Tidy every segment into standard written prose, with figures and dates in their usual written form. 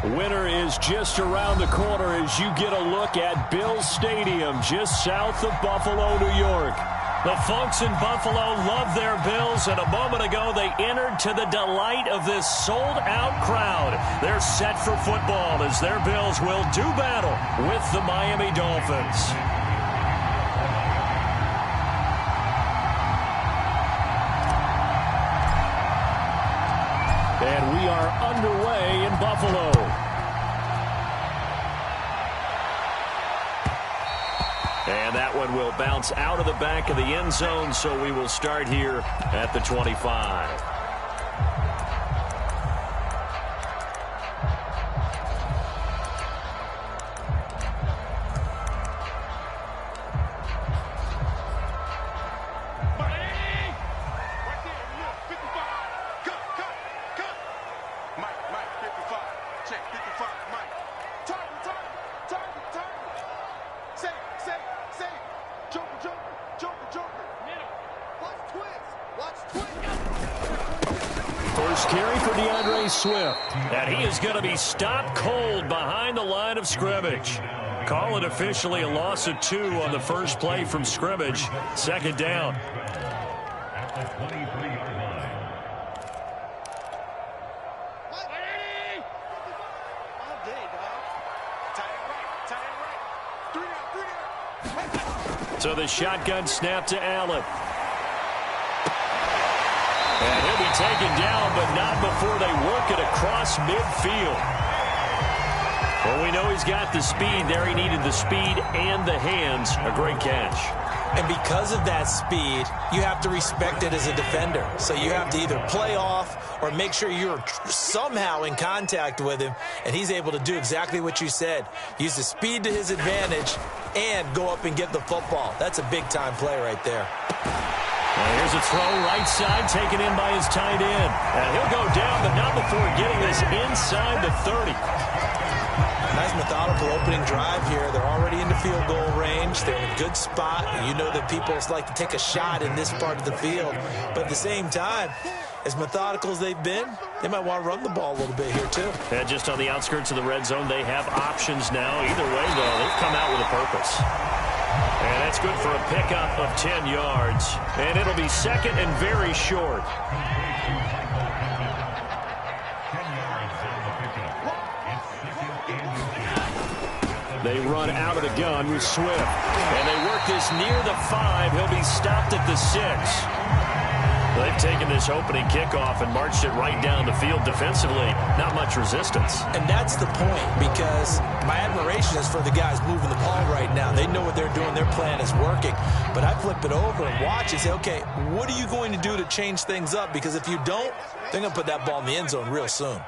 Winter is just around the corner as you get a look at Bills Stadium just south of Buffalo, New York. The folks in Buffalo love their Bills, and a moment ago they entered to the delight of this sold-out crowd. They're set for football as their Bills will do battle with the Miami Dolphins. And we are underway in Buffalo. And that one will bounce out of the back of the end zone, so we will start here at the 25. And he is going to be stopped cold behind the line of scrimmage. Call it officially a loss of 2 on the first play from scrimmage. Second down. So the shotgun snap to Allen. And he'll be taken down, but not before they work it across midfield. Well, we know he's got the speed there. He needed the speed and the hands. A great catch. And because of that speed, you have to respect it as a defender. So you have to either play off or make sure you're somehow in contact with him. And he's able to do exactly what you said. Use the speed to his advantage and go up and get the football. That's a big-time play right there. Well, here's a throw right side taken in by his tight end. And he'll go down, but not before getting this inside the 30. Nice methodical opening drive here. They're already into field goal range. They're in a good spot. You know that people like to take a shot in this part of the field. But at the same time, as methodical as they've been, they might want to run the ball a little bit here too. And just on the outskirts of the red zone, they have options now. Either way, though, they've come out with a purpose. And that's good for a pickup of 10 yards. And it'll be second and very short. They run out of the gun with Swift. And they work this near the 5. He'll be stopped at the 6. They've taken this opening kickoff and marched it right down the field defensively. Not much resistance. And that's the point, because my admiration is for the guys moving the ball right now. They know what they're doing. Their plan is working. But I flip it over and watch and say, okay, what are you going to do to change things up? Because if you don't, they're going to put that ball in the end zone real soon.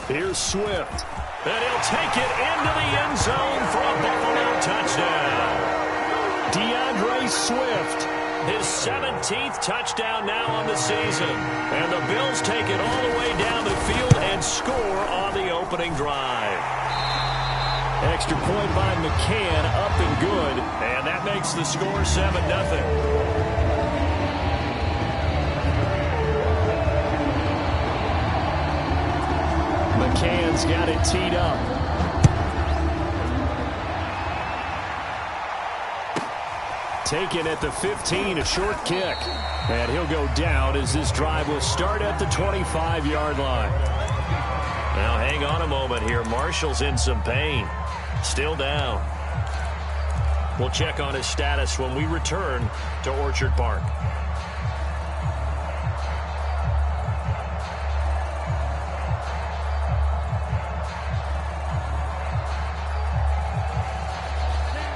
Here's Swift. And he'll take it into the end zone for a Buffalo touchdown. DeAndre Swift. His 17th touchdown now on the season. And the Bills take it all the way down the field and score on the opening drive. Extra point by McCann, up and good. And that makes the score 7-0. McCann's got it teed up. Taken at the 15, a short kick. And he'll go down as this drive will start at the 25-yard line. Now hang on a moment here. Marshall's in some pain. Still down. We'll check on his status when we return to Orchard Park.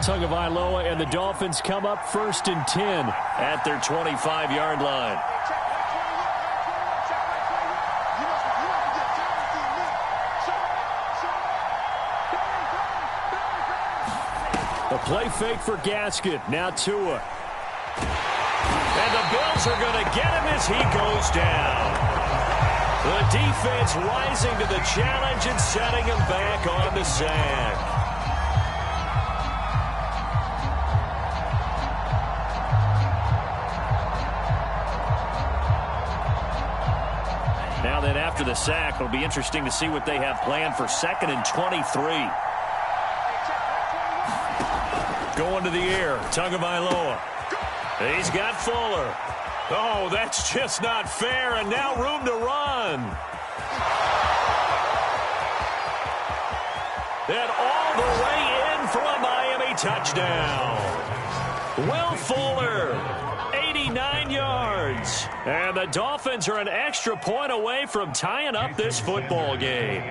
Tagovailoa and the Dolphins come up 1st and 10 at their 25-yard line. A play fake for Gaskin. Now Tua. And the Bills are going to get him as he goes down. The defense rising to the challenge and setting him back on the sack. after the sack. It'll be interesting to see what they have planned for 2nd and 23. Going to the air, Tagovailoa. He's got Fuller. Oh, that's just not fair, and now room to run. And all the way in for a Miami touchdown. Will Fuller, 89 yards. And the Dolphins are an extra point away from tying up this football game.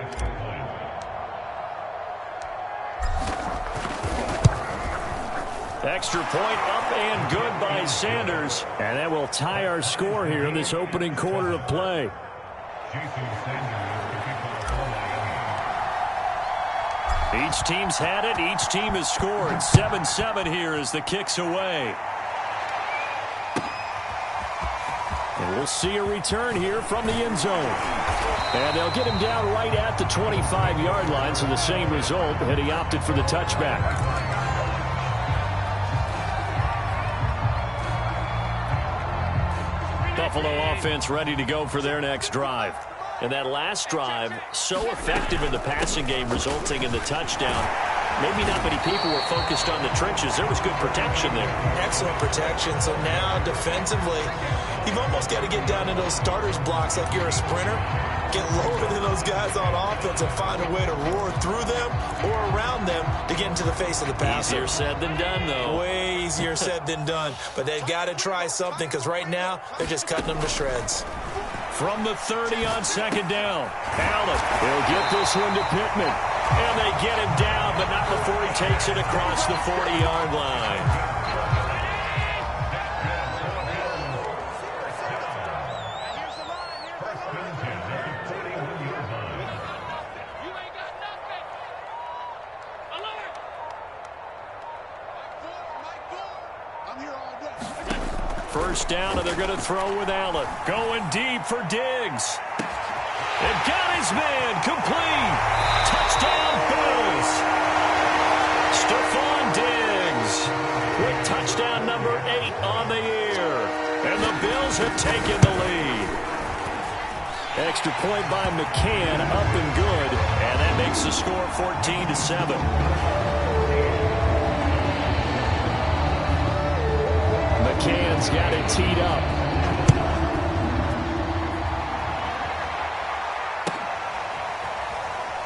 Extra point up and good by Sanders. And that will tie our score here in this opening quarter of play. Each team's had it. Each team has scored. 7-7 here as the kick's away. And we'll see a return here from the end zone. And they'll get him down right at the 25-yard line, so the same result had he opted for the touchback. Buffalo offense ready to go for their next drive. And that last drive, so effective in the passing game, resulting in the touchdown. Maybe not many people were focused on the trenches. There was good protection there. Excellent protection. So now defensively, you've almost got to get down in those starters blocks like you're a sprinter. Get lower than those guys on offense and find a way to roar through them or around them to get into the face of the passer. Easier said than done, though. Way easier said than done. But they've got to try something because right now they're just cutting them to shreds. From the 30 on 2nd down. Allen, he'll get this one to Pittman. And they get him down, but not before he takes it across the 40-yard line. First down, and they're going to throw with Allen. Going deep for Diggs. They've got his man complete. Touchdown, Bills. Stephon Diggs with touchdown number 8 on the year. And the Bills have taken the lead. Extra point by McCann, up and good. And that makes the score 14-7. McCann's got it teed up.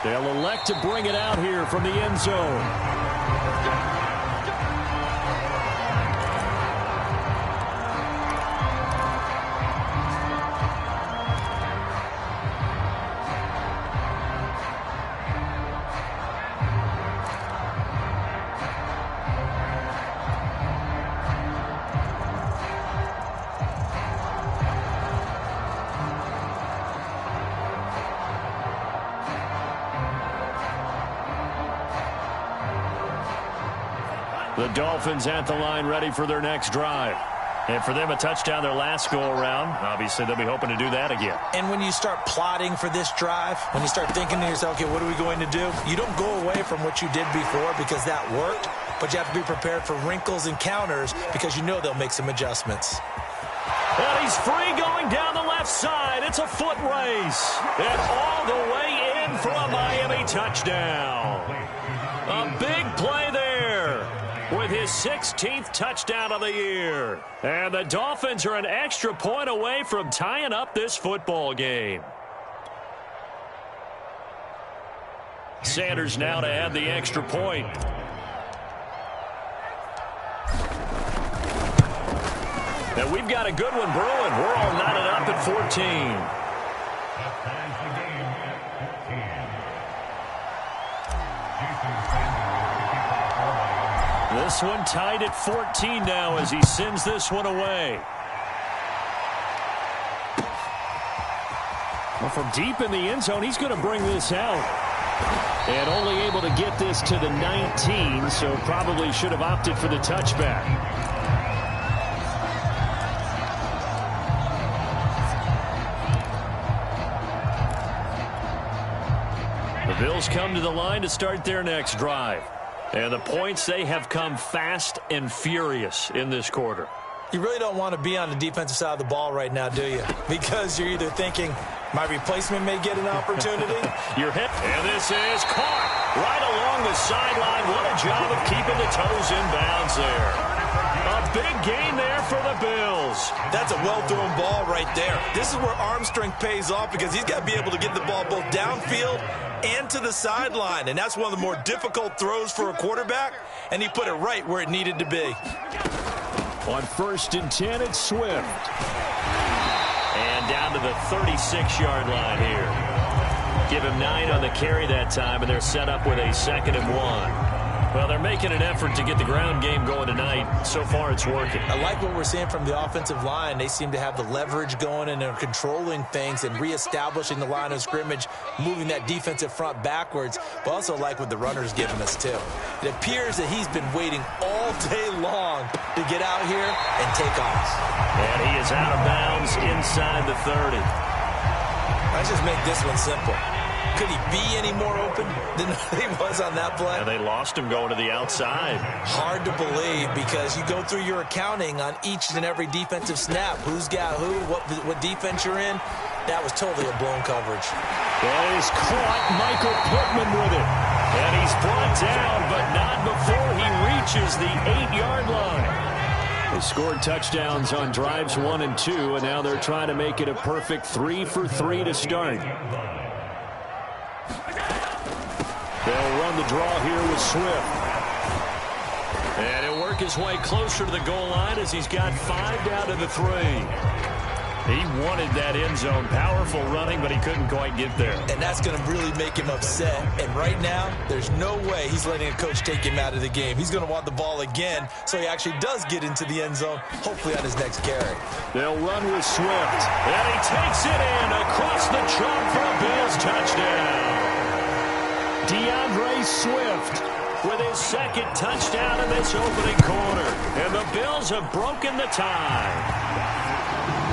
They'll elect to bring it out here from the end zone. The Dolphins at the line ready for their next drive. And for them, a touchdown their last go-around. Obviously, they'll be hoping to do that again. And when you start plotting for this drive, when you start thinking to yourself, okay, what are we going to do? You don't go away from what you did before because that worked, but you have to be prepared for wrinkles and counters because you know they'll make some adjustments. And he's free going down the left side. It's a foot race. And all the way in for a Miami touchdown. A big play there with his 16th touchdown of the year. And the Dolphins are an extra point away from tying up this football game. Sanders now to add the extra point. And we've got a good one brewing. We're all knotted up at 14. This one tied at 14 now as he sends this one away. Well, from deep in the end zone, he's going to bring this out. And only able to get this to the 19, so probably should have opted for the touchback. The Bills come to the line to start their next drive. And the points, they have come fast and furious in this quarter. You really don't want to be on the defensive side of the ball right now, do you? Because you're either thinking, my replacement may get an opportunity. You're hit, and this is caught right along the sideline. What a job of keeping the toes in bounds there. A big gain there for the Bills. That's a well-thrown ball right there. This is where arm strength pays off because he's got to be able to get the ball both downfield and to the sideline, and that's one of the more difficult throws for a quarterback, and he put it right where it needed to be. On 1st and 10, it's Swift. And down to the 36-yard line here. Give him 9 on the carry that time, and they're set up with a 2nd and 1. Well, they're making an effort to get the ground game going tonight. So far, it's working. I like what we're seeing from the offensive line. They seem to have the leverage going, and they're controlling things and reestablishing the line of scrimmage, moving that defensive front backwards. But also like what the runner's giving us, too. It appears that he's been waiting all day long to get out here and take off. And he is out of bounds inside the 30. Let's just make this one simple. Could he be any more open than he was on that play? And they lost him going to the outside. Hard to believe because you go through your accounting on each and every defensive snap. Who's got who, what defense you're in. That was totally a blown coverage. That is caught. Michael Pittman with it. And he's brought down, but not before he reaches the 8-yard line. They scored touchdowns on drives 1 and 2, and now they're trying to make it a perfect 3 for 3 to start. They'll run the draw here with Swift. And he'll work his way closer to the goal line as he's got 5 down to the 3. He wanted that end zone. Powerful running, but he couldn't quite get there. And that's going to really make him upset. And right now, there's no way he's letting a coach take him out of the game. He's going to want the ball again, so he actually does get into the end zone, hopefully on his next carry. They'll run with Swift. And he takes it in across the chalk for a Bills touchdown. Swift with his 2nd touchdown in this opening quarter. And the Bills have broken the tie.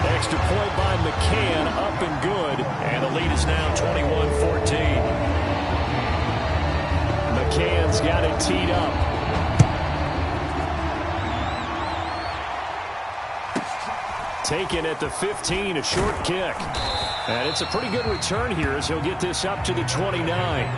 Extra point by McCann, up and good. And the lead is now 21-14. McCann's got it teed up. Taken at the 15, a short kick. And it's a pretty good return here as he'll get this up to the 29.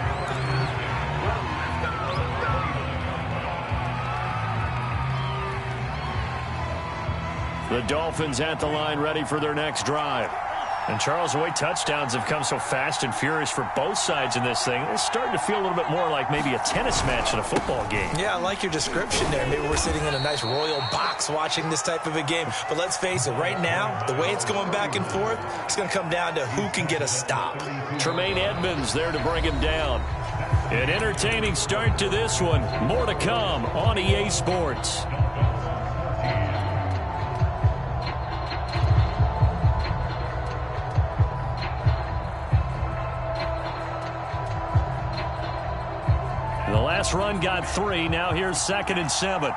The Dolphins at the line ready for their next drive. And Charles, the way touchdowns have come so fast and furious for both sides in this thing, it's starting to feel a little bit more like maybe a tennis match in a football game. Yeah, I like your description there. Maybe we're sitting in a nice royal box watching this type of a game. But let's face it, right now, the way it's going back and forth, it's going to come down to who can get a stop. Tremaine Edmonds there to bring him down. An entertaining start to this one. More to come on EA Sports. The last run got 3. Now here's 2nd and 7.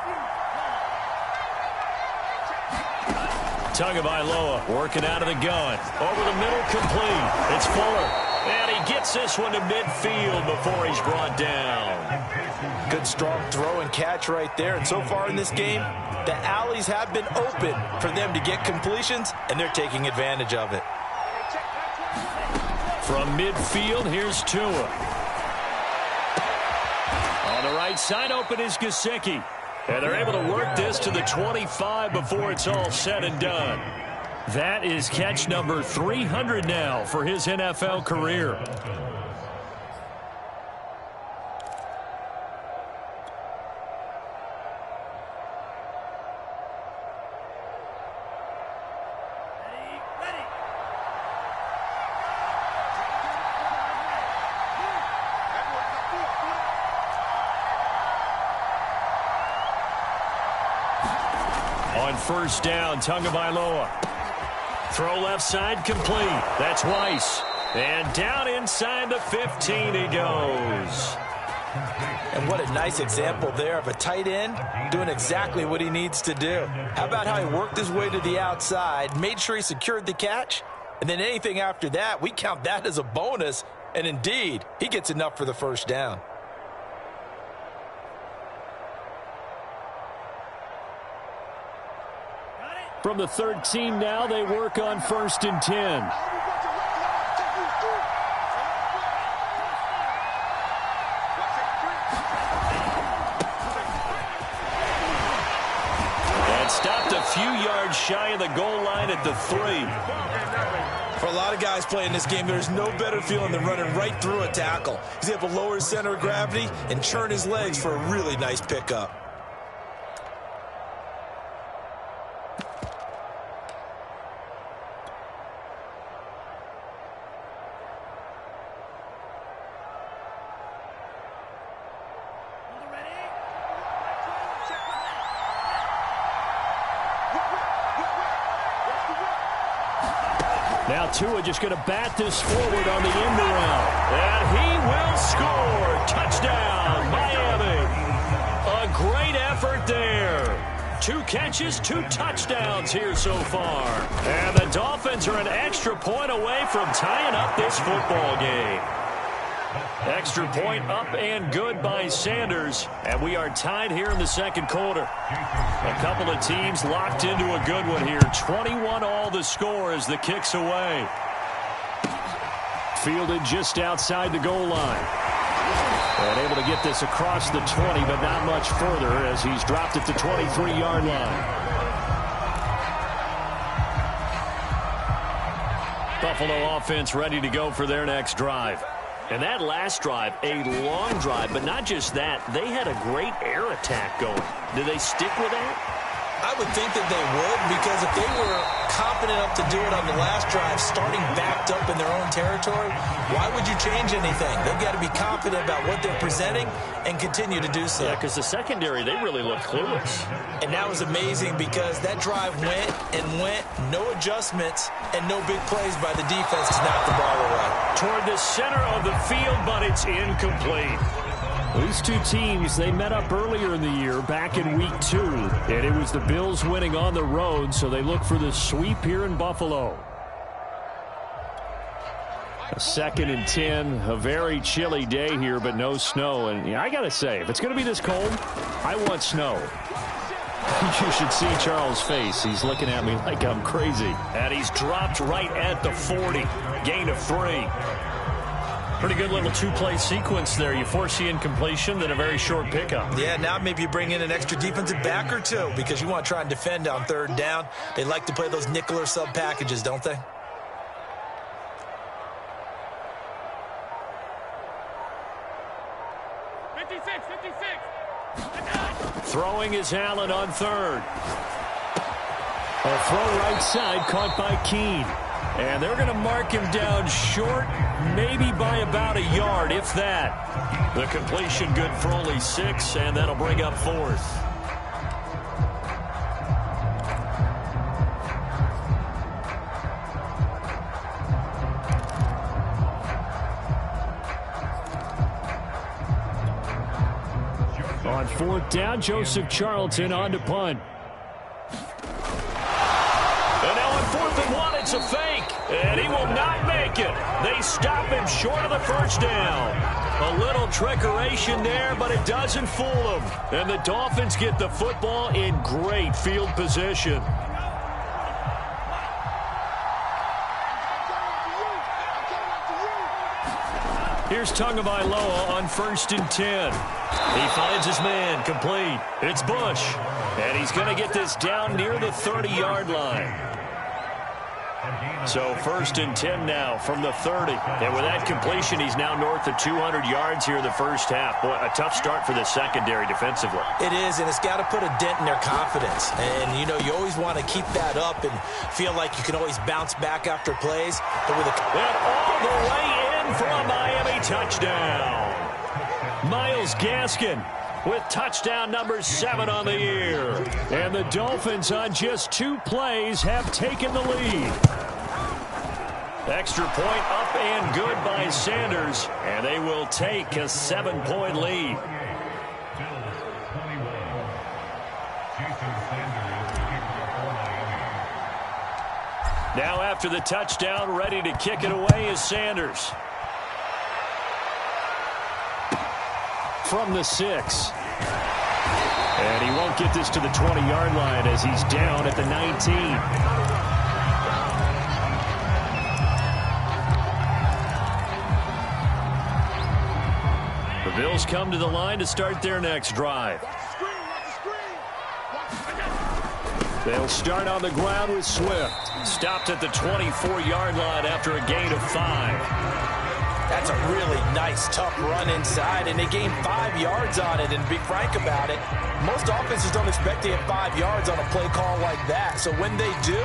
Tagovailoa working out of the gun. Over the middle, complete. It's Fuller. And he gets this one to midfield before he's brought down. Good strong throw and catch right there. And so far in this game, the alleys have been open for them to get completions, and they're taking advantage of it. From midfield, here's Tua. On the right side, open is Gesicki. And they're able to work this to the 25 before it's all said and done. That is catch number 300 now for his NFL career. On 1st down, Tagovailoa. Throw left side, complete. That's Weiss. And down inside the 15 he goes. And what a nice example there of a tight end doing exactly what he needs to do. How about how he worked his way to the outside, made sure he secured the catch, and then anything after that, we count that as a bonus. And indeed, he gets enough for the 1st down. From the 13 now, they work on 1st and 10. Stopped a few yards shy of the goal line at the 3. For a lot of guys playing this game, there's no better feeling than running right through a tackle. He's able to lower his center of gravity and churn his legs for a really nice pickup. Now Tua just going to bat this forward on the end around. And he will score. Touchdown, Miami. A great effort there. 2 catches, 2 touchdowns here so far. And the Dolphins are an extra point away from tying up this football game. Extra point up and good by Sanders. And we are tied here in the second quarter. A couple of teams locked into a good one here. 21 all the score as the kick's away. Fielded just outside the goal line. And able to get this across the 20, but not much further as he's dropped at the 23-yard line. Buffalo offense ready to go for their next drive. And that last drive, a long drive, but not just that. They had a great air attack going. Do they stick with that? I would think that they would, because if they were confident enough to do it on the last drive, starting backed up in their own territory, why would you change anything? They've got to be confident about what they're presenting and continue to do so. Yeah, because the secondary, they really looked clueless. And that was amazing because that drive went and went, no adjustments, and no big plays by the defense to knock the ball away. Toward the center of the field, but it's incomplete. These two teams, they met up earlier in the year, back in week 2. And it was the Bills winning on the road, so they look for the sweep here in Buffalo. A 2nd and 10, a very chilly day here, but no snow. And I got to say, if it's going to be this cold, I want snow. You should see Charles' face. He's looking at me like I'm crazy. And he's dropped right at the 40. Gain of 3. Pretty good little 2-play sequence there. You force the incompletion, then a very short pickup. Yeah, now maybe you bring in an extra defensive back or 2 because you want to try and defend on 3rd down. They like to play those nickel or sub packages, don't they? Throwing is Allen on 3rd. A throw right side caught by Keene. And they're going to mark him down short, maybe by about a yard, if that. The completion good for only 6, and that'll bring up 4th. On 4th down, Joseph Charlton on to punt. And now on 4th and 1, it's a fake. And he will not make it. They stop him short of the 1st down. A little trickeration there, but it doesn't fool them. And the Dolphins get the football in great field position. Here's Tagovailoa on 1st and 10. He finds his man, complete. It's Bush. And he's going to get this down near the 30-yard line. So 1st and 10 now from the 30. And with that completion, he's now north of 200 yards here in the first half. Boy, a tough start for the secondary defensively. It is, and it's got to put a dent in their confidence. And, you know, you always want to keep that up and feel like you can always bounce back after plays. But with and all the way in for a Miami touchdown. Myles Gaskin with touchdown number 7 on the year. And the Dolphins on just 2 plays have taken the lead. Extra point up and good by Sanders. And they will take a 7-point lead. Now after the touchdown, ready to kick it away is Sanders. From the 6. And he won't get this to the 20-yard line as he's down at the 19. The Bills come to the line to start their next drive. They'll start on the ground with Swift. Stopped at the 24-yard line after a gain of 5. That's a really nice, tough run inside, and they gained 5 yards on it. And to be frank about it, most offenses don't expect to get 5 yards on a play call like that. So when they do,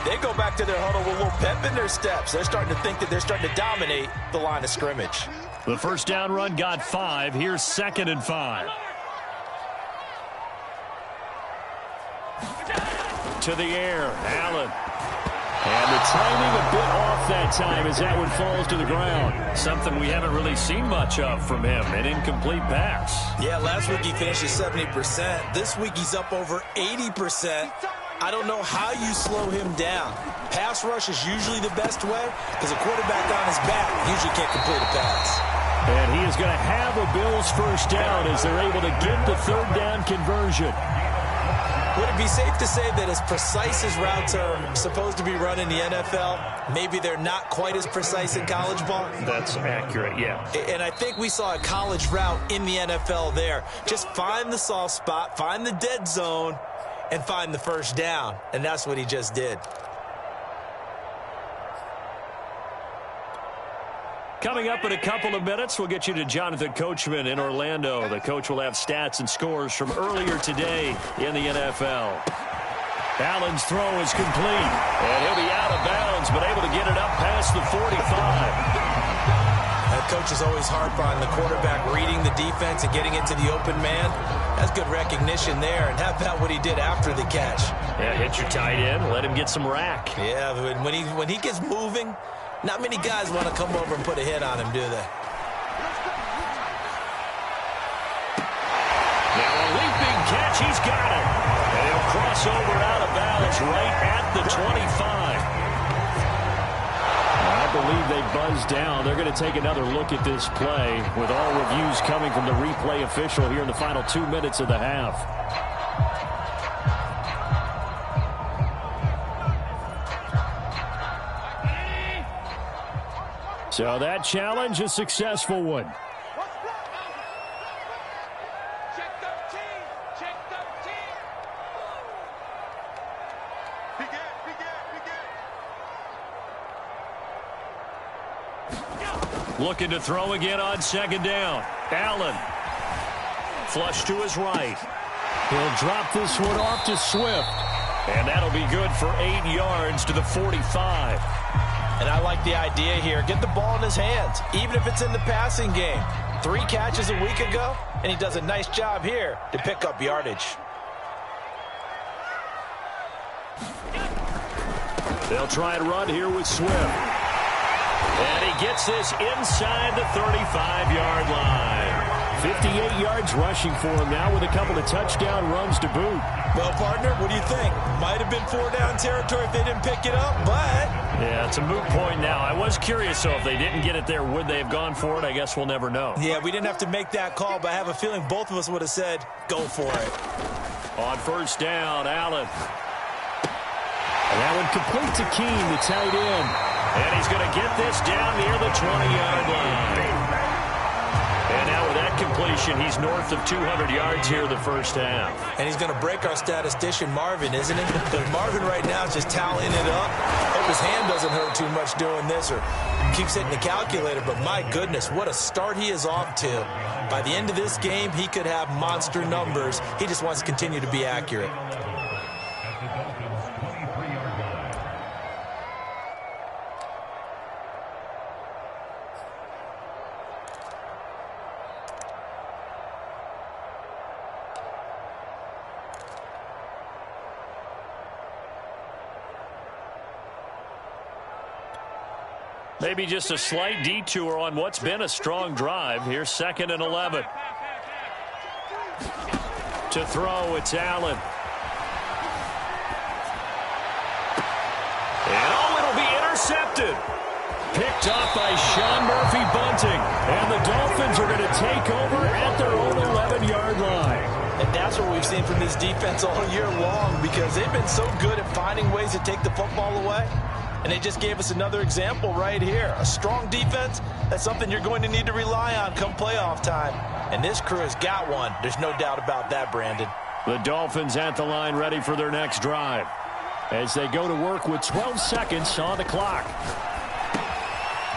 they go back to their huddle with a little pep in their steps. They're starting to think that they're starting to dominate the line of scrimmage. The first down run got 5. Here's 2nd and 5. To the air, Allen. And the timing a bit off that time as that one falls to the ground. Something we haven't really seen much of from him, an incomplete pass. Yeah, last week he finished at 70%. This week he's up over 80%. I don't know how you slow him down. Pass rush is usually the best way because a quarterback on his back usually can't complete a pass. And he is going to have a Bills first down as they're able to get the third down conversion. Would it be safe to say that as precise as routes are supposed to be run in the NFL, maybe they're not quite as precise in college ball? That's accurate, yeah. And I think we saw a college route in the NFL there. Just find the soft spot, find the dead zone, and find the first down. And that's what he just did. Coming up in a couple of minutes, we'll get you to Jonathan Coachman in Orlando. The coach will have stats and scores from earlier today in the NFL. Allen's throw is complete, and he'll be out of bounds, but able to get it up past the 45. That coach is always hard on the quarterback reading the defense and getting into the open man. That's good recognition there. And how about what he did after the catch? Yeah, hit your tight end, let him get some rack. Yeah, when he gets moving, not many guys want to come over and put a hit on him, do they? Now a leaping catch, he's got it. And he'll cross over out of bounds right at the 25. I believe they buzzed down. They're going to take another look at this play with all reviews coming from the replay official here in the final 2 minutes of the half. So that challenge, a successful one. Check 13. Check 13. Looking to throw again on 2nd down. Allen. Flush to his right. He'll drop this one off to Swift. And that'll be good for 8 yards to the 45. And I like the idea here. Get the ball in his hands, even if it's in the passing game. 3 catches a week ago, and he does a nice job here to pick up yardage. They'll try and run here with Swift. And he gets this inside the 35-yard line. 58 yards rushing for him now with a couple of touchdown runs to boot. Well, partner, what do you think? Might have been 4-down territory if they didn't pick it up, but... Yeah, it's a moot point now. I was curious, so if they didn't get it there, would they have gone for it? I guess we'll never know. Yeah, we didn't have to make that call, but I have a feeling both of us would have said, go for it. On first down, Allen. And that one complete to Keene, the tight end. And he's going to get this down near the 20-yard line. And now with that completion, he's north of 200 yards here the first half. And he's going to break our statistician, Marvin, isn't he? Because Marvin right now is just tallying it up. Hope his hand doesn't hurt too much doing this or keeps hitting the calculator. But my goodness, what a start he is off to. By the end of this game, he could have monster numbers. He just wants to continue to be accurate. Maybe just a slight detour on what's been a strong drive. Here's 2nd and 11. To throw, it's Allen. And it'll be intercepted. Picked off by Sean Murphy-Bunting. And the Dolphins are going to take over at their own 11-yard line. And that's what we've seen from this defense all year long, because they've been so good at finding ways to take the football away. And they just gave us another example right here. A strong defense, that's something you're going to need to rely on come playoff time. And this crew has got one. There's no doubt about that, Brandon. The Dolphins at the line ready for their next drive as they go to work with 12 seconds on the clock.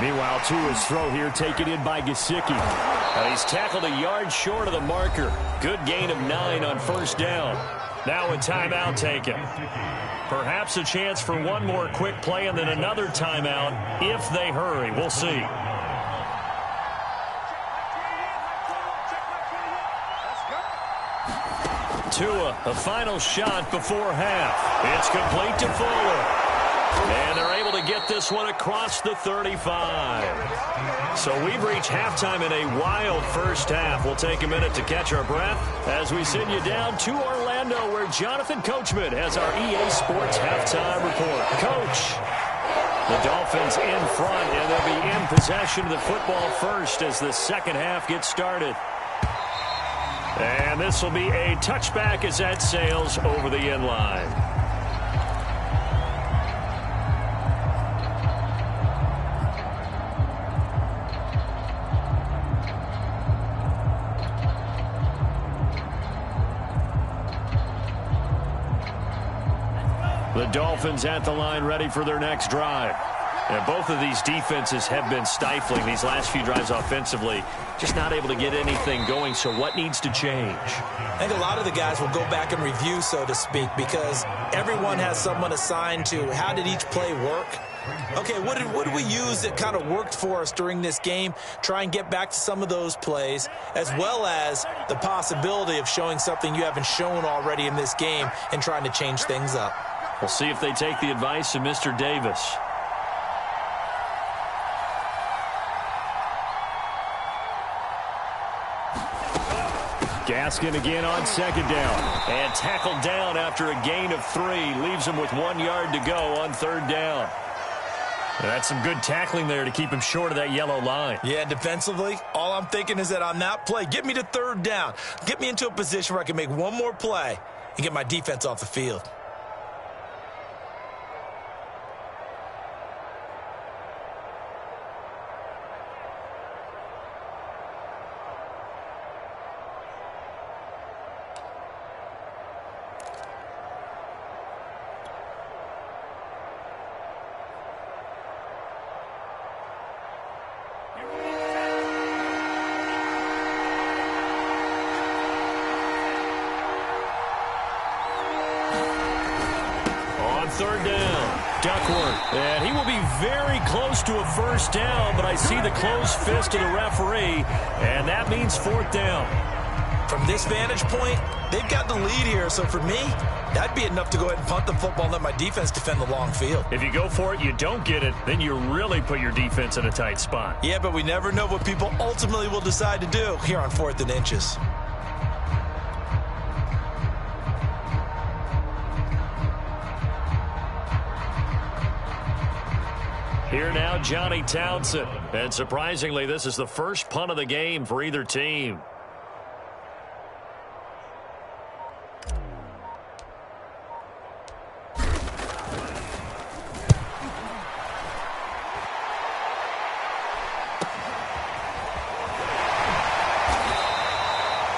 Meanwhile, Tua's throw here taken in by Gesicki. He's tackled a yard short of the marker. Good gain of 9 on first down. Now a timeout taken. Perhaps a chance for one more quick play and then another timeout if they hurry. We'll see. Tua, a final shot before half. It's complete to Fuller. And they're able to get this one across the 35. So we've reached halftime in a wild first half. We'll take a minute to catch our breath as we send you down to Orlando, where Jonathan Coachman has our EA Sports halftime report. Coach, the Dolphins in front, and they'll be in possession of the football first as the second half gets started. And this will be a touchback as that sails over the end line. The Dolphins at the line ready for their next drive. And both of these defenses have been stifling these last few drives offensively. Just not able to get anything going, so what needs to change? I think a lot of the guys will go back and review, so to speak, because everyone has someone assigned to how did each play work. Okay, what did we use that kind of worked for us during this game? Try and get back to some of those plays, as well as the possibility of showing something you haven't shown already in this game and trying to change things up. We'll see if they take the advice of Mr. Davis. Gaskin again on second down. And tackled down after a gain of 3. Leaves him with 1 yard to go on third down. And that's some good tackling there to keep him short of that yellow line. Yeah, defensively, all I'm thinking is that on that play, get me to third down. Get me into a position where I can make one more play and get my defense off the field. Third down, Duckworth. And he will be very close to a first down, but I see the closed fist of the referee, and that means fourth down. From this vantage point, they've got the lead here, so for me, that'd be enough to go ahead and punt the football and let my defense defend the long field. If you go for it, you don't get it, then you really put your defense in a tight spot. Yeah, but we never know what people ultimately will decide to do here on 4th and inches. Here now, Johnny Townsend. And surprisingly, this is the first punt of the game for either team.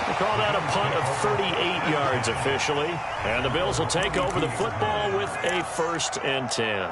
They call that a punt of 38 yards officially. And the Bills will take over the football with a 1st and 10.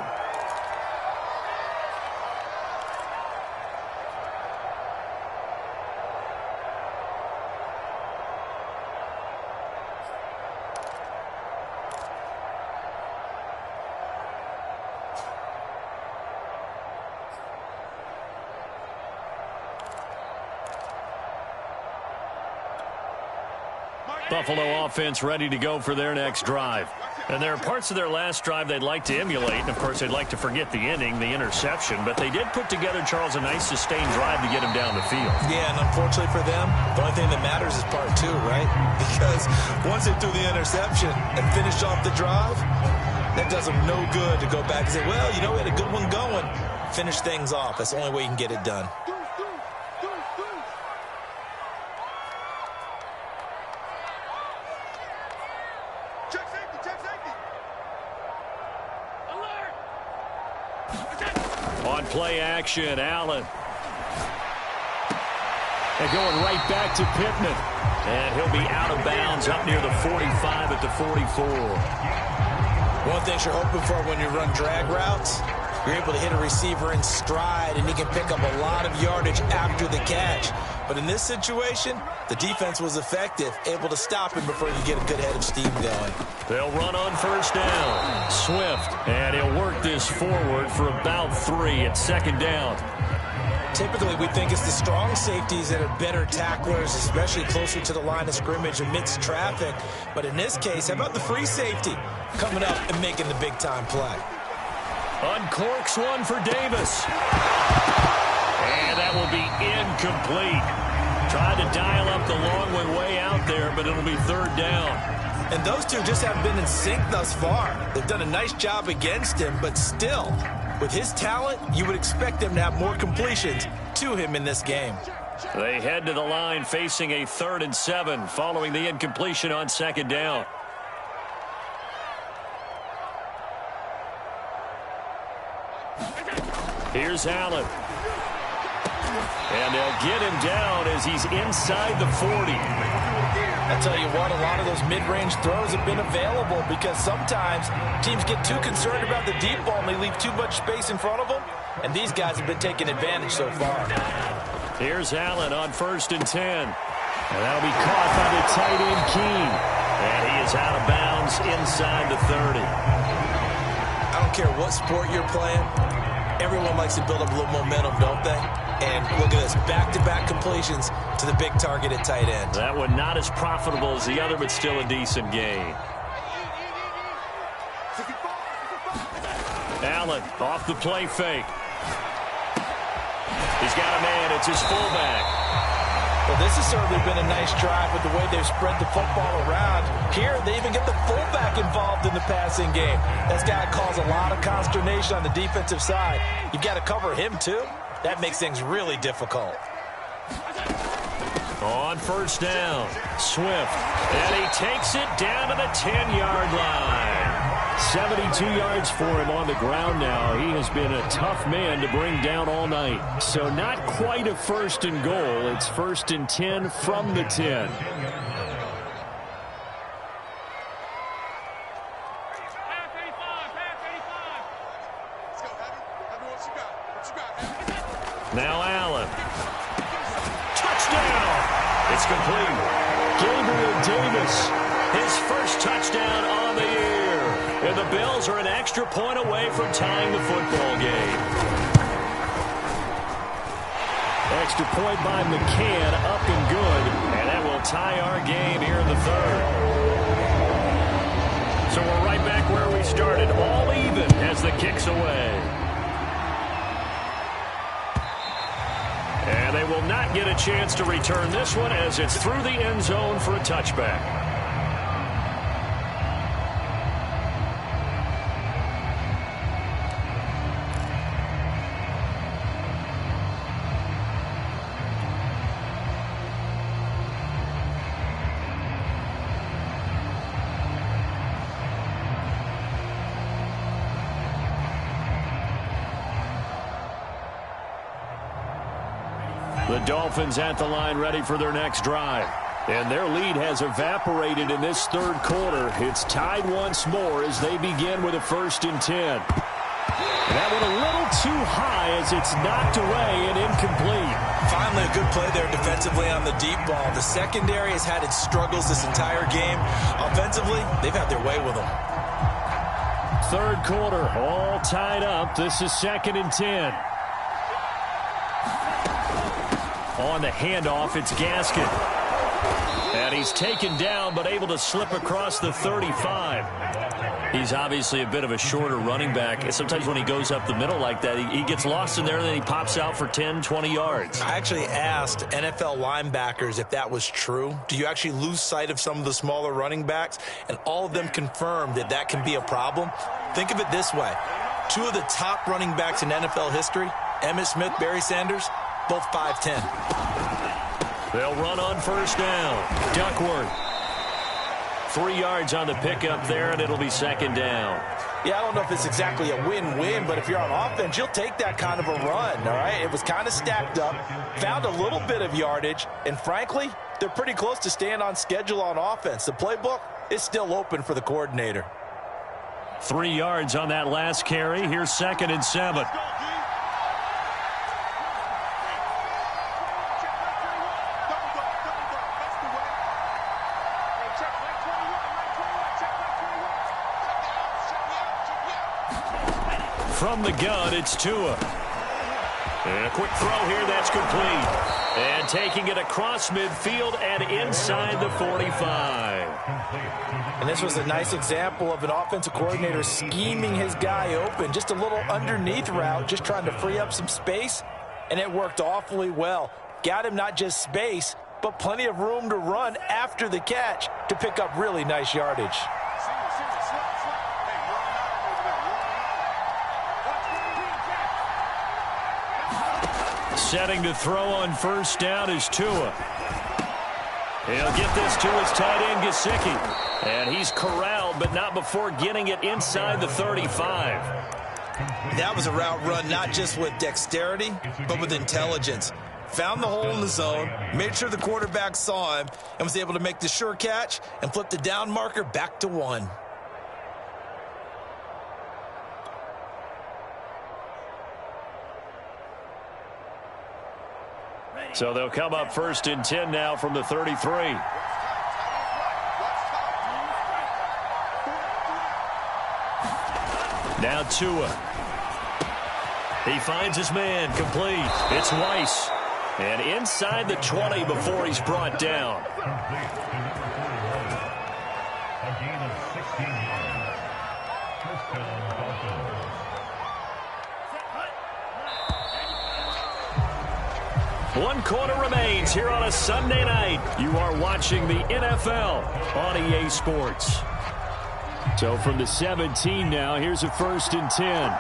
Buffalo offense ready to go for their next drive. And there are parts of their last drive they'd like to emulate. And, of course, they'd like to forget the inning, the interception. But they did put together, Charles, a nice sustained drive to get him down the field. Yeah, and unfortunately for them, the only thing that matters is part 2, right? Because once they threw the interception and finished off the drive, that does them no good to go back and say, well, you know, we had a good one going. Finish things off. That's the only way you can get it done. On play action, Allen. And going right back to Pittman. And he'll be out of bounds up near the 45 at the 44. One thing you're hoping for when you run drag routes, you're able to hit a receiver in stride, and he can pick up a lot of yardage after the catch. But in this situation, the defense was effective, able to stop him before you get a good head of steam going. They'll run on first down. Swift, and he'll work this forward for about 3 at second down. Typically, we think it's the strong safeties that are better tacklers, especially closer to the line of scrimmage amidst traffic. But in this case, how about the free safety coming up and making the big-time play? Uncorks one for Davis. And that will be incomplete. Tried to dial up the long one way out there, but it'll be third down. And those two just haven't been in sync thus far. They've done a nice job against him, but still, with his talent, you would expect them to have more completions to him in this game. They head to the line facing a 3rd and 7 following the incompletion on second down. Here's Allen. And they'll get him down as he's inside the 40. I tell you what, a lot of those mid-range throws have been available because sometimes teams get too concerned about the deep ball and they leave too much space in front of them, and these guys have been taking advantage so far. Here's Allen on 1st and 10. And that'll be caught by the tight end, Keene. And he is out of bounds inside the 30. I don't care what sport you're playing. Everyone likes to build up a little momentum, don't they? And look at this, back-to-back completions to the big target at tight end. That one not as profitable as the other, but still a decent gain. Allen off the play fake. He's got a man. It's his fullback. Well, this has certainly been a nice drive with the way they've spread the football around. Here, they even get the fullback involved in the passing game. That's got to cause a lot of consternation on the defensive side. You've got to cover him, too. That makes things really difficult. On first down, Swift. And he takes it down to the 10-yard line. 72 yards for him on the ground now. He has been a tough man to bring down all night. So not quite a 1st and goal. It's 1st and 10 from the 10. Now Allen. Touchdown! It's complete. Gabriel Davis, his first touchdown on the year. And the Bills are an extra point away from tying the football game. Extra point by McCann, up and good. And that will tie our game here in the 3rd. So we're right back where we started, all even as the kick's away. And they will not get a chance to return this one as it's through the end zone for a touchback. The Dolphins at the line ready for their next drive. And their lead has evaporated in this 3rd quarter. It's tied once more as they begin with a 1st and 10. That one a little too high as it's knocked away and incomplete. Finally, a good play there defensively on the deep ball. The secondary has had its struggles this entire game. Offensively, they've had their way with them. 3rd quarter, all tied up. This is 2nd and 10. On the handoff, it's Gaskin. And he's taken down, but able to slip across the 35. He's obviously a bit of a shorter running back. Sometimes when he goes up the middle like that, he gets lost in there, and then he pops out for 10, 20 yards. I actually asked NFL linebackers if that was true. Do you actually lose sight of some of the smaller running backs? And all of them confirmed that that can be a problem. Think of it this way. 2 of the top running backs in NFL history, Emmitt Smith, Barry Sanders, both 5'10". They'll run on first down. Duckworth. 3 yards on the pickup there, and it'll be 2nd down. Yeah, I don't know if it's exactly a win-win, but if you're on offense, you'll take that kind of a run, all right? It was kind of stacked up, found a little bit of yardage, and frankly, they're pretty close to staying on schedule on offense. The playbook is still open for the coordinator. 3 yards on that last carry. Here's 2nd and 7. From the gun, it's Tua. And a quick throw here, that's complete. And taking it across midfield and inside the 45. And this was a nice example of an offensive coordinator scheming his guy open. Just a little underneath route, just trying to free up some space, and it worked awfully well. Got him not just space, but plenty of room to run after the catch to pick up really nice yardage. Setting to throw on 1st down is Tua. He'll get this to his tight end, Gesicki. And he's corralled, but not before getting it inside the 35. That was a route run not just with dexterity, but with intelligence. Found the hole in the zone, made sure the quarterback saw him, and was able to make the sure catch and flip the down marker back to 1. So they'll come up 1st and 10 now from the 33. Now Tua. He finds his man, complete. It's Weiss. And inside the 20 before he's brought down. One quarter remains here on a Sunday night. You are watching the NFL on EA Sports. So from the 17 now, here's a 1st and 10.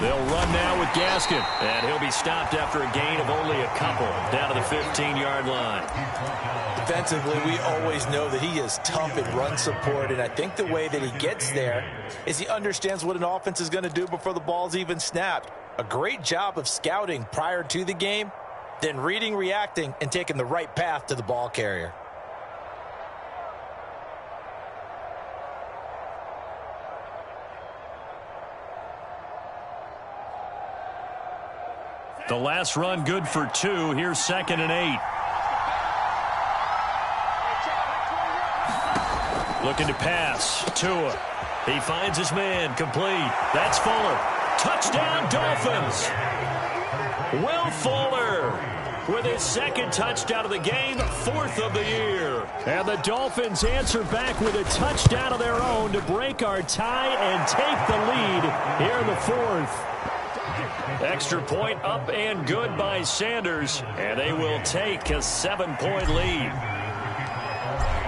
They'll run now with Gaskin, and he'll be stopped after a gain of only a couple down to the 15-yard line. Defensively, we always know that he is tough in run support, and I think the way that he gets there is he understands what an offense is going to do before the ball's even snapped. A great job of scouting prior to the game, then reading, reacting, and taking the right path to the ball carrier. The last run good for 2. Here's 2nd and 8. Looking to pass. Tua. He finds his man. Complete. That's Fuller. Touchdown, Dolphins. Will Fuller with his 2nd touchdown of the game, 4th of the year. And the Dolphins answer back with a touchdown of their own to break our tie and take the lead here in the 4th. Extra point up and good by Sanders, and they will take a 7-point lead.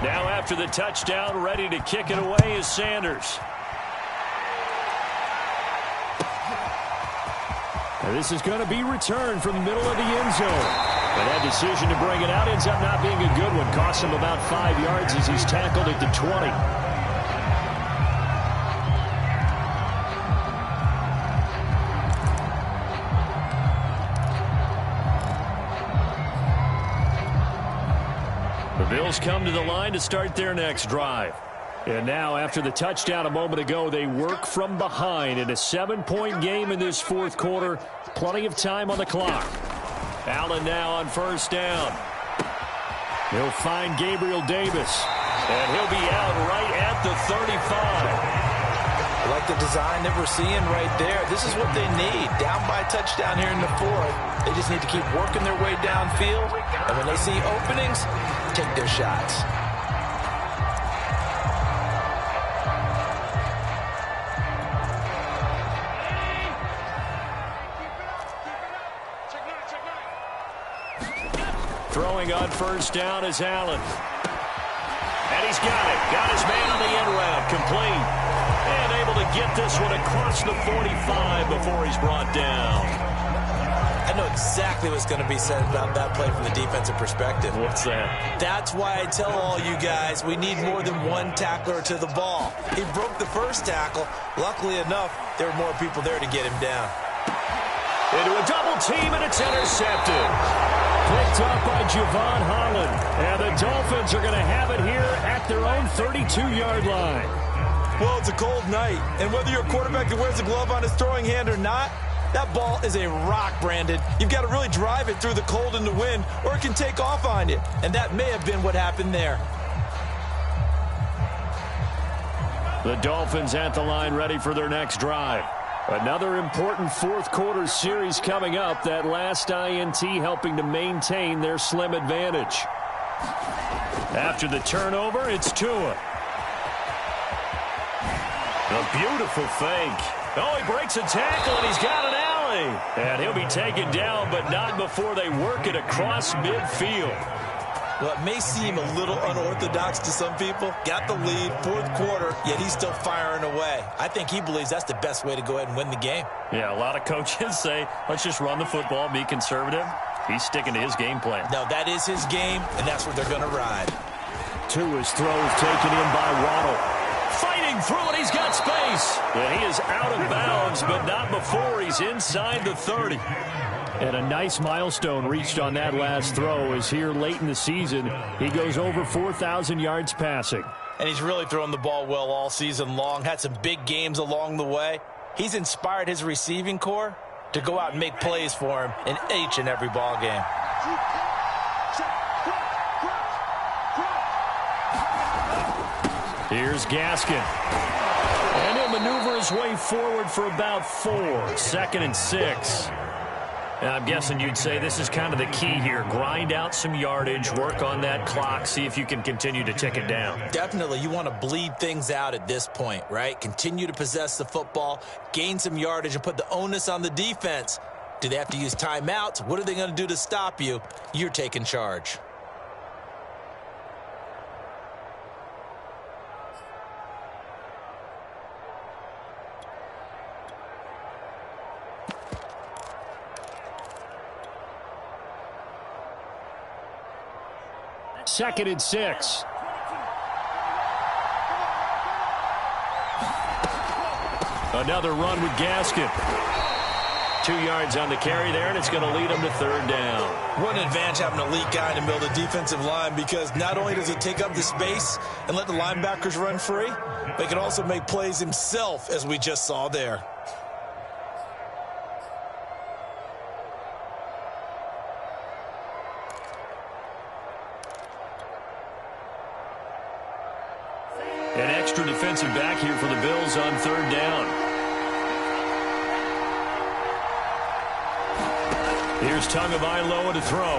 Now after the touchdown, ready to kick it away is Sanders. And this is going to be returned from the middle of the end zone. And that decision to bring it out ends up not being a good one. Costs him about 5 yards as he's tackled at the 20. The Bills come to the line to start their next drive. And now, after the touchdown a moment ago, they work from behind in a 7-point game in this 4th quarter. Plenty of time on the clock. Allen now on 1st down. He'll find Gabriel Davis. And he'll be out right at the 35. I like the design that we're seeing right there. This is what they need. Down by a touchdown here in the 4th. They just need to keep working their way downfield. And when they see openings, take their shots. Throwing on 1st down is Allen. And he's got it. Got his man on the end route. Complete. And able to get this one across the 45 before he's brought down. And know exactly what's going to be said about that play from the defensive perspective. What's that? That's why I tell all you guys we need more than one tackler to the ball. He broke the first tackle. Luckily enough, there were more people there to get him down. Into a double team, and it's intercepted. Picked up by Javon Holland. And the Dolphins are going to have it here at their own 32-yard line. Well, it's a cold night, and whether you're a quarterback that wears a glove on his throwing hand or not, that ball is a rock, Brandon. You've got to really drive it through the cold and the wind, or it can take off on you. And that may have been what happened there. The Dolphins at the line, ready for their next drive. Another important fourth-quarter series coming up. That last INT helping to maintain their slim advantage. After the turnover, it's Tua. A beautiful fake. Oh, he breaks a tackle, and he's got an alley. And he'll be taken down, but not before they work it across midfield. Well, it may seem a little unorthodox to some people. Got the lead, fourth quarter, yet he's still firing away. I think he believes that's the best way to go ahead and win the game. Yeah, a lot of coaches say, let's just run the football, be conservative. He's sticking to his game plan. No, that is his game, and that's what they're going to ride. Tua's throw is taken in by Waddle. Fighting through it, he's got space. And he is out of bounds, but not before he's inside the 30. And a nice milestone reached on that last throw as here late in the season, he goes over 4,000 yards passing. And he's really thrown the ball well all season long, had some big games along the way. He's inspired his receiving corps to go out and make plays for him in each and every ball game. Here's Gaskin. And he'll maneuver his way forward for about 4. 2nd and 6. And I'm guessing you'd say this is kind of the key here. Grind out some yardage, work on that clock, see if you can continue to tick it down. Definitely, you want to bleed things out at this point, right? Continue to possess the football, gain some yardage, and put the onus on the defense. Do they have to use timeouts? What are they going to do to stop you? You're taking charge. Second and 6. Another run with Gaskin. 2 yards on the carry there, and it's going to lead him to 3rd down. What an advantage having an elite guy in the middle of the defensive line, because not only does he take up the space and let the linebackers run free, but he can also make plays himself, as we just saw there. An extra defensive back here for the Bills on 3rd down. Here's Tagovailoa to throw.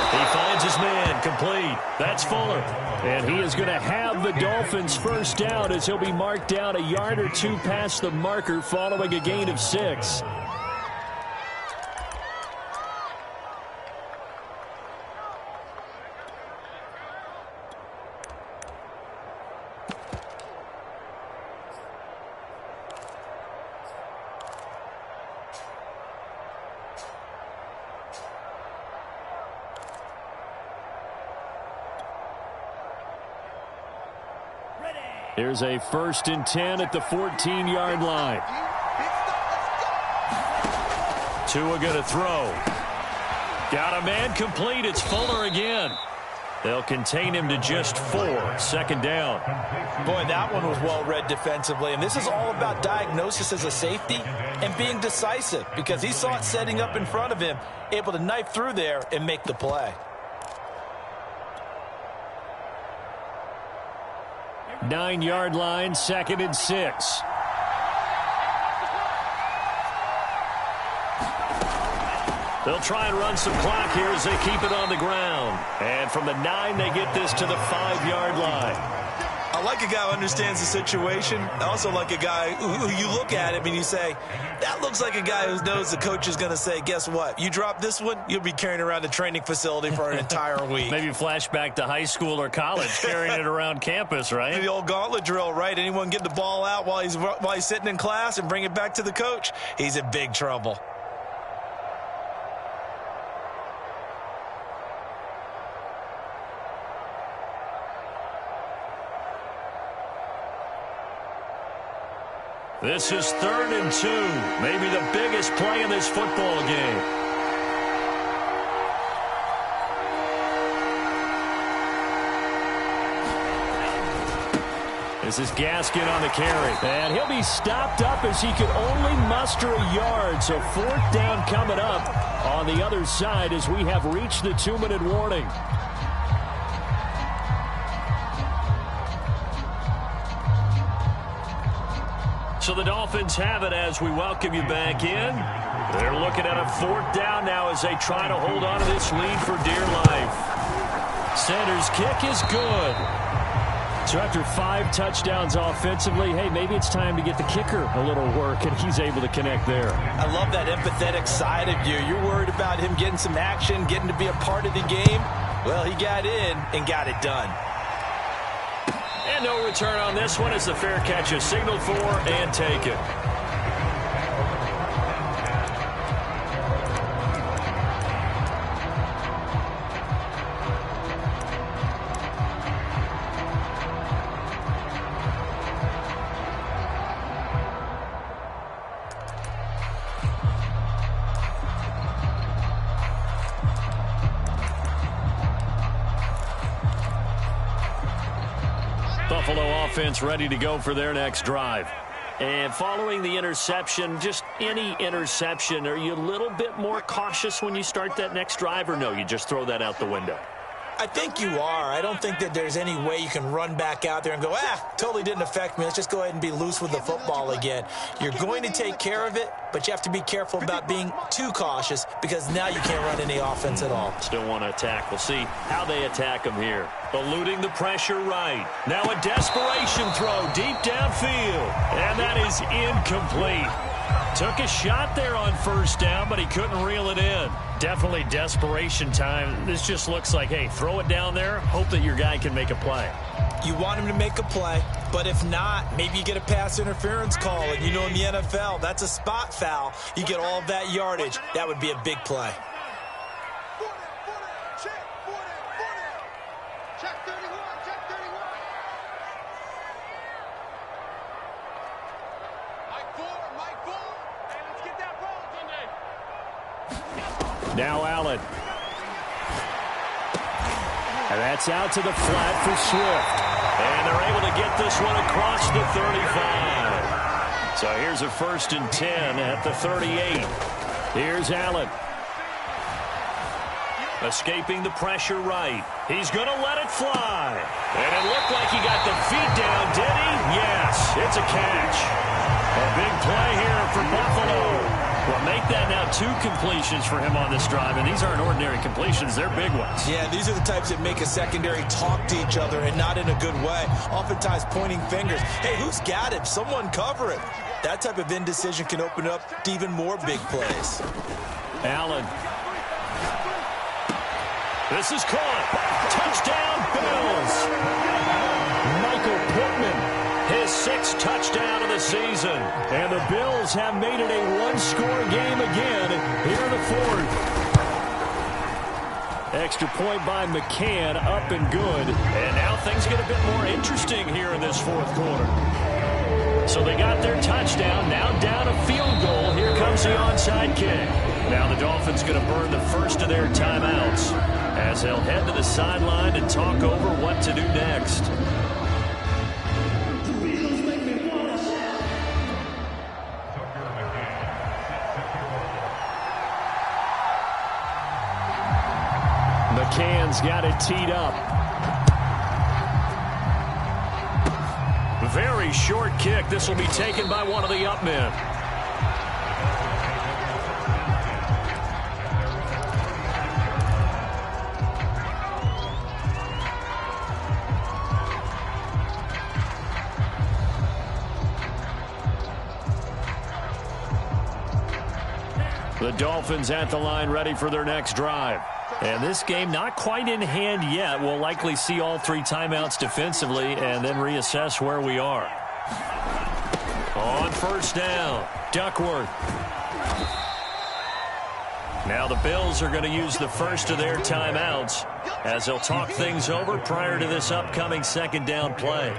He finds his man, complete. That's Fuller. And he is going to have the Dolphins' first down as he'll be marked down a yard or 2 past the marker following a gain of 6. Here's a 1st and 10 at the 14-yard line. Tua going to throw. Got a man complete. It's Fuller again. They'll contain him to just 4. 2nd down. Boy, that one was well read defensively. And this is all about diagnosis as a safety and being decisive, because he saw it setting up in front of him, able to knife through there and make the play. 9-yard line, 2nd and 6. They'll try and run some clock here as they keep it on the ground. And from the 9, they get this to the 5-yard line. I like a guy who understands the situation. I also like a guy who you look at him and you say, that looks like a guy who knows the coach is going to say, guess what? You drop this one, you'll be carrying around the training facility for an entire week. Maybe flashback to high school or college, carrying it around campus, right? The old gauntlet drill, right? Anyone get the ball out while he's sitting in class and bring it back to the coach, he's in big trouble. This is 3rd and 2. Maybe the biggest play in this football game. This is Gaskin on the carry. And he'll be stopped up as he could only muster a yard. So 4th down coming up on the other side as we have reached the 2-minute warning. So the Dolphins have it as we welcome you back in. They're looking at a 4th down now as they try to hold on to this lead for dear life. Sanders' kick is good. So after 5 touchdowns offensively, hey, maybe it's time to get the kicker a little work, and he's able to connect there. I love that empathetic side of you. You're worried about him getting some action, getting to be a part of the game. Well, he got in and got it done. And no return on this one as the fair catch is signaled for and taken. Buffalo offense ready to go for their next drive. And following the interception, just any interception, are you a little bit more cautious when you start that next drive, or no, you just throw that out the window? I think you are. I don't think that there's any way you can run back out there and go, totally didn't affect me. Let's just go ahead and be loose with the football again. You're going to take care of it, but you have to be careful about being too cautious because now you can't run any offense at all. Still want to attack. We'll see how they attack him here. Eluding the pressure right. Now a desperation throw deep downfield. And that is incomplete. Took a shot there on 1st down, but he couldn't reel it in. Definitely desperation time. This just looks like, hey, throw it down there, hope that your guy can make a play. You want him to make a play, but if not, maybe you get a pass interference call. And you know in the NFL, that's a spot foul. You get all of that yardage. That would be a big play. Check 31, check 31. Mike 4. Hey, let's get that ball, Sunday. Now Allen. And that's out to the flat for Swift. And they're able to get this one across the 35. So here's a 1st and 10 at the 38. Here's Allen. Escaping the pressure right. He's going to let it fly. And it looked like he got the feet down, did he? Yes, it's a catch. A big play here for Buffalo. Well, make that now 2 completions for him on this drive, and these aren't ordinary completions. They're big ones. Yeah, these are the types that make a secondary talk to each other and not in a good way. Oftentimes pointing fingers. Hey, who's got him? Someone cover him. That type of indecision can open up to even more big plays. Allen. This is caught. Touchdown, Bills. Michael Pittman. His 6th touchdown of the season. And the Bills have made it a 1-score game again here in the 4th. Extra point by McCann, up and good. And now things get a bit more interesting here in this 4th quarter. So they got their touchdown, now down a field goal. Here comes the onside kick. Now the Dolphins going to burn the first of their timeouts as they'll head to the sideline and talk over what to do next. McCann's got it teed up. Very short kick. This will be taken by one of the up men. The Dolphins at the line ready for their next drive. And this game not quite in hand yet. We'll likely see all 3 timeouts defensively and then reassess where we are. On 1st down, Duckworth. Now the Bills are going to use the first of their timeouts as they'll talk things over prior to this upcoming 2nd down play.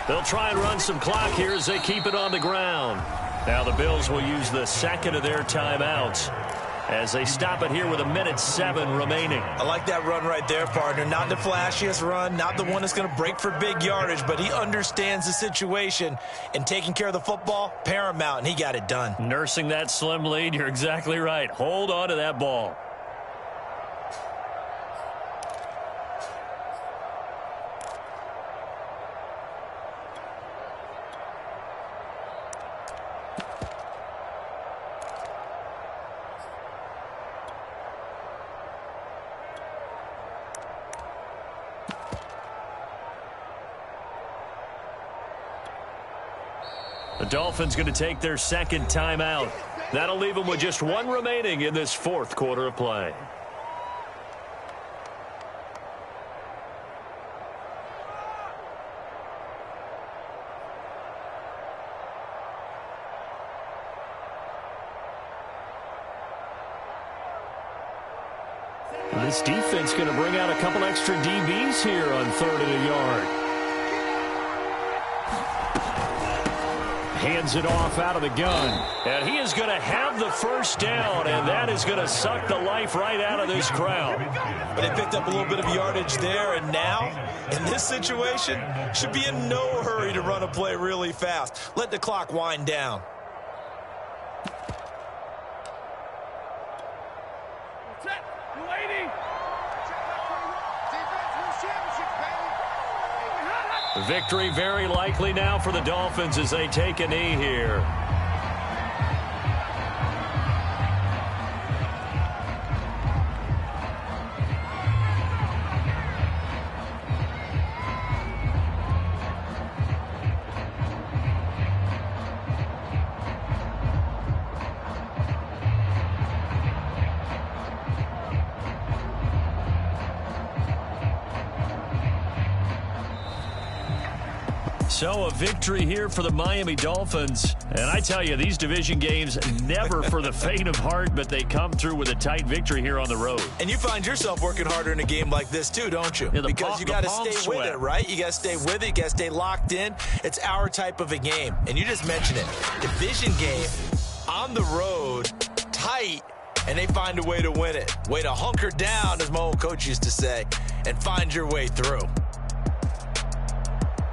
They'll try and run some clock here as they keep it on the ground. Now the Bills will use the second of their timeouts as they stop it here with 1:07 remaining. I like that run right there, partner. Not the flashiest run, not the one that's going to break for big yardage, but he understands the situation, and taking care of the football, paramount, and he got it done. Nursing that slim lead, you're exactly right. Hold on to that ball. The Dolphins going to take their second timeout. That'll leave them with just one remaining in this fourth quarter of play. This defense going to bring out a couple extra DBs here on 3rd and a yard. Hands it off out of the gun. And he is going to have the first down, and that is going to suck the life right out of this crowd. But they picked up a little bit of yardage there, and now, in this situation, should be in no hurry to run a play really fast. Let the clock wind down. Victory very likely now for the Dolphins as they take a knee here. So a victory here for the Miami Dolphins. And I tell you, these division games never for the faint of heart, but they come through with a tight victory here on the road. And you find yourself working harder in a game like this too, don't you? Yeah, because you got to stay with it, right? You got to stay with it. You got to stay locked in. It's our type of a game. And you just mentioned it. Division game on the road, tight, and they find a way to win it. Way to hunker down, as my old coach used to say, and find your way through.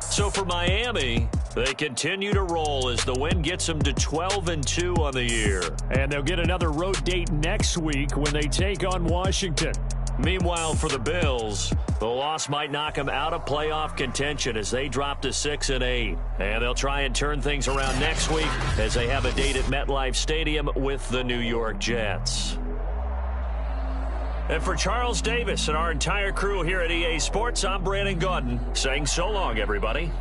So for Miami, they continue to roll as the win gets them to 12-2 on the year. And they'll get another road date next week when they take on Washington. Meanwhile, for the Bills, the loss might knock them out of playoff contention as they drop to 6-8. And they'll try and turn things around next week as they have a date at MetLife Stadium with the New York Jets. And for Charles Davis and our entire crew here at EA Sports, I'm Brandon Gaudin saying so long, everybody.